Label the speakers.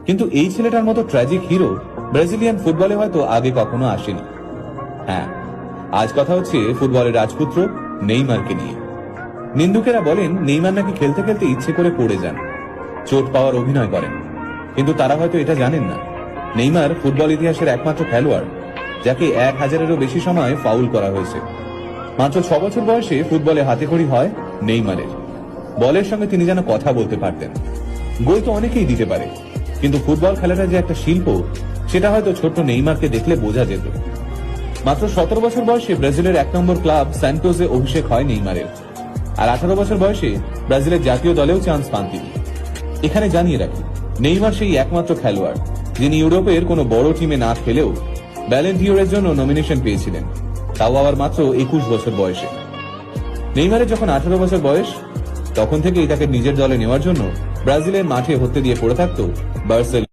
Speaker 1: কিন্তু এই ছেলেটার মতো ট্র্যাজিক হিরো ব্রাজিলিয়ান ফুটবলে হয়তো আগে কখনো আসেনি। হ্যাঁ, আজ কথা হচ্ছে ফুটবলের রাজপুত্র নেইমারকে নিয়ে। নিন্দুকেরা বলেন নেইমার নাকি খেলতে খেলতে ইচ্ছে করে পড়ে যান, চোট পাওয়ার অভিনয় করেন। কিন্তু তারা হয়তো এটা জানেন না, নেইমার ফুটবল ইতিহাসের একমাত্র খেলোয়াড় যাকে 1000-এরও বেশি সময় ফাউল করা হয়েছে। মাত্র 6 বছর বয়সে ফুটবলে হাতেখড়ি হয় নেইমারের। বলের সঙ্গে তিনি যেন কথা বলতে পারতেন। গোল তো অনেকেই দিতে পারে, কিন্তু ফুটবল খেলাটা যে একটা শিল্প, সেটা হয়তো ছোট্ট নেইমারকে দেখলে বোঝা যেত। মাত্র 17 বছর বয়সে ব্রাজিলের 1 নম্বর ক্লাব স্যান্টোসে অভিষেক হয় নেইমারের। আর 18 বছর বয়সে ব্রাজিলের জাতীয় দলেও চান্স পান তিনি। এখানে জানিয়ে রাখি, নেইমার সেই একমাত্র খেলোয়াড় যিনি ইউরোপের কোনো বড় টিমে না খেলেও ব্যালন ডিওরের জন্য নমিনেশন পেয়েছিলেন, তাও আবার মাত্র 21 বছর বয়সে। নেইমারের যখন 18 বছর বয়স, তখন থেকেই তাকে নিজের দলে নেওয়ার জন্য ব্রাজিলের মাঠে হতে দিয়ে পড়ে থাকতো বার্সেলোনা।